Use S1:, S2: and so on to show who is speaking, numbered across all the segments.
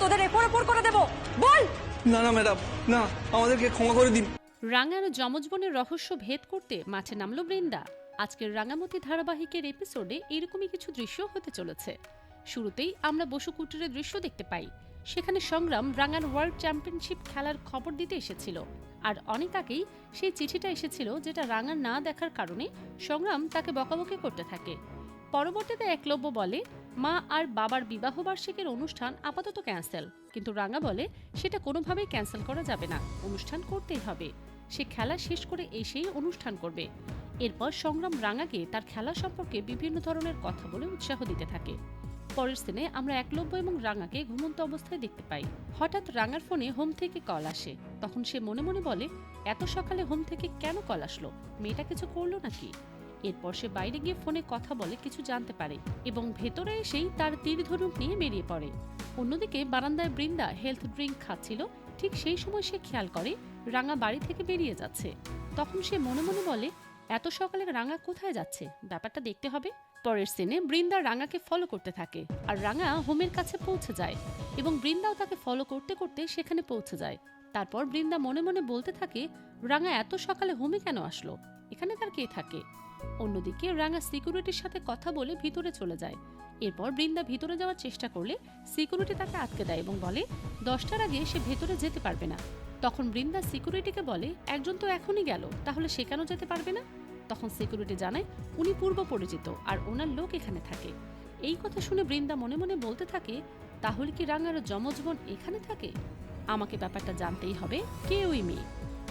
S1: তোদের এরপর করে দেব, বল।
S2: না না ম্যাডাম, না, আমাদেরকে ক্ষমা করে দিন।
S3: রাঙার যমজ বোনের রহস্য ভেদ করতে মাঠে নামলো বৃন্দা। আজকের রাঙামতি ধারাবাহিকের এপিসোডে এরকমই কিছু দৃশ্য হতে চলেছে। শুরুতেই আমরা বসু কুটিরের দৃশ্য দেখতে পাই। সেখানে সংগ্রাম রাঙার ওয়ার্ল্ড চ্যাম্পিয়নশিপ খেলার খবর দিতে এসেছিল। আর অনেক আগেই সেই চিঠিটা এসেছিল, যেটা রাঙার না দেখার কারণে সংগ্রাম তাকে বকাবকি করতে থাকে। পরবর্তীতে একলব্য বলে মা আর বাবার বিবাহ বার্ষিকীর অনুষ্ঠান আপাতত ক্যান্সেল, কিন্তু রাঙা বলে সেটা কোনোভাবেই ক্যান্সেল করা যাবে না, অনুষ্ঠান করতেই হবে। সে খেলা শেষ করে এসেই অনুষ্ঠান করবে। এরপর সংগ্রাম রাঙাকে তার খেলা সম্পর্কে বিভিন্ন ধরনের কথা বলে উৎসাহ দিতে থাকে। পরের সিনে আমরা একলব্য এবং রাঙাকে ঘুমন্ত অবস্থায় দেখতে পাই। হঠাৎ রাঙার ফোনে হোম থেকে কল আসে। তখন সে মনে মনে বলে, এত সকালে হোম থেকে কেন কল আসলো, মেয়েটা কিছু করলো নাকি? এরপর সে বাইরে গিয়ে ফোনে কথা বলে কিছু জানতে পারে এবং ভেতরে এসেই তার তীর ধনুক নিয়ে বেরিয়ে পড়ে। অন্যদিকে বারান্দায় বৃন্দা হেলথ ড্রিঙ্ক খাচ্ছিল। ঠিক সেই সময় সে খেয়াল করে রাঙা বাড়ি থেকে বেরিয়ে যাচ্ছে। তখন সে মনে মনে বলে, এত সকালে রাঙা কোথায় যাচ্ছে, ব্যাপারটা দেখতে হবে। পরের সিনে বৃন্দা রাঙাকে ফলো করতে থাকে আর রাঙা হোমের কাছে পৌঁছে যায় এবং বৃন্দাও তাকে ফলো করতে করতে সেখানে পৌঁছে যায়। তারপর বৃন্দা মনে মনে বলতে থাকে, রাঙা এত সকালে হোমে কেন আসলো, এখানে তার কে থাকে? অন্যদিকে রাঙা সিকিউরিটির সাথে কথা বলে ভিতরে চলে যায়। এরপর বৃন্দা ভিতরে যাওয়ার চেষ্টা করলে সিকিউরিটি তাকে আটকে দেয় এবং বলে 10টার আগে সে ভেতরে যেতে পারবে না। তখন বৃন্দা সিকিউরিটিকে বলে, একজন তো এখনই গেল, তাহলে সে কেন যেতে পারবে না? তখন সিকিউরিটি জানায় উনি পূর্ব পরিচিত আর ওনার লোক এখানে থাকে। এই কথা শুনে বৃন্দা মনে মনে বলতে থাকে, তাহলে কি রাঙার যমজ বোন এখানে থাকে? আমাকে ব্যাপারটা জানতেই হবে, কে ওই মেয়ে।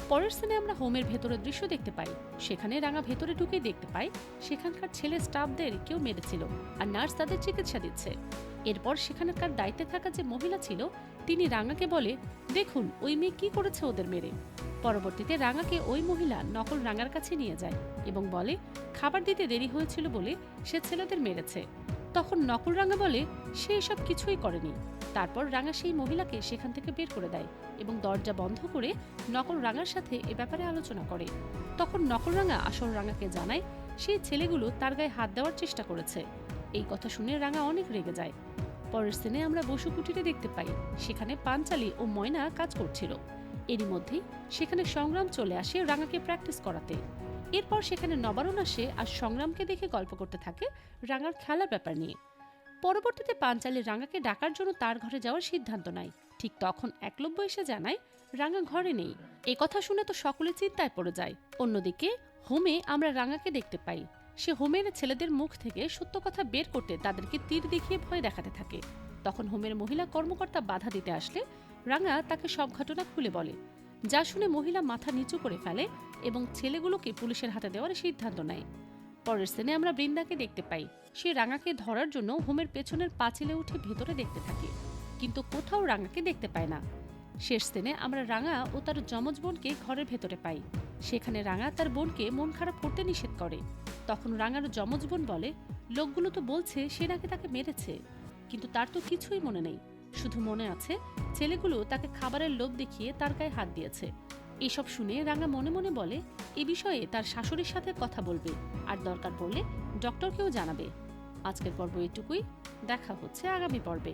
S3: পরের সিনে আমরা হোমের ভেতরের দৃশ্য দেখতে পাই। সেখানে রাঙা ভেতরে ঢুকে দেখতে পায় সেখানকার ছেলে স্টাফদের কেউ মেরেছিল আর নার্স তাদের চিকিৎসা দিচ্ছে। এরপর সেখানকার দায়িত্বে থাকা যে মহিলা ছিল তিনি রাঙাকে বলে, দেখুন ওই মেয়ে কি করেছে ওদের মেরে। পরবর্তীতে রাঙাকে ওই মহিলা নকল রাঙার কাছে নিয়ে যায় এবং বলে খাবার দিতে দেরি হয়েছিল বলে সে ছেলেদের মেরেছে। তখন নকল রাঙা বলে সে এসব কিছুই করেনি। তারপর রাঙা সেই মহিলাকে সেখান থেকে বের করে দেয় এবং দরজা বন্ধ করে নকল রাঙার সাথে এ ব্যাপারে আলোচনা করে। তখন নকল রাঙা আসল রাঙাকে জানায় সেই ছেলেগুলো তার গায়ে হাত দেওয়ার চেষ্টা করেছে। এই কথা শুনে রাঙা অনেক রেগে যায়। পরের সিনে আমরা বসু কুটিরে দেখতে পাই। সেখানে পাঞ্চালি ও ময়না কাজ করছিল। এরই মধ্যেই সেখানে সংগ্রাম চলে আসে রাঙাকে প্র্যাকটিস করাতে। এরপর সেখানে নবারুণ আসে আর সংগ্রামকে দেখে গল্প করতে থাকে রাঙার খেলার ব্যাপার নিয়ে। পরবর্তীতে পাঞ্চালি রাঙাকে ডাকার জন্য তার ঘরে যাওয়ার সিদ্ধান্ত নেয়। ঠিক তখন একলব্য এসে জানায় রাঙা ঘরে নেই। এ কথা শুনে তো সকলে চিন্তায় পড়ে যায়। অন্যদিকে হোমে আমরা রাঙাকে দেখতে পাই। সে হোমের ছেলেদের মুখ থেকে সত্য কথা বের করতে তাদেরকে তীর দেখিয়ে ভয় দেখাতে থাকে। তখন হোমের মহিলা কর্মকর্তা বাধা দিতে আসলে রাঙা তাকে সব ঘটনা খুলে বলে, যা শুনে মহিলা মাথা নিচু করে ফেলে এবং ছেলেগুলোকে পুলিশের হাতে দেওয়ার সিদ্ধান্ত নেয়। পরের সিনে আমরা বৃন্দাকে দেখতে পাই। সে রাঙাকে ধরার জন্য হোমের পেছনের পাঁচিলে উঠে ভেতরে দেখতে থাকে, কিন্তু কোথাও রাঙাকে দেখতে পায় না। শেষ সিনে আমরা রাঙা ও তার যমজ বোনকে ঘরের ভেতরে পাই। সেখানে রাঙা তার বোনকে মন খারাপ করতে নিষেধ করে। তখন রাঙার যমজ বোন বলে, লোকগুলো তো বলছে সে নাকি তাকে মেরেছে, কিন্তু তার তো কিছুই মনে নেই। শুধু মনে আছে ছেলেগুলো তাকে খাবারের লোভ দেখিয়ে তার গায়ে হাত দিয়েছে। এসব শুনে রাঙা মনে মনে বলে এ বিষয়ে তার শাশুড়ির সাথে কথা বলবে আর দরকার পড়লে ডক্টরকেও জানাবে। আজকের পর্ব এটুকুই, দেখা হচ্ছে আগামী পর্বে।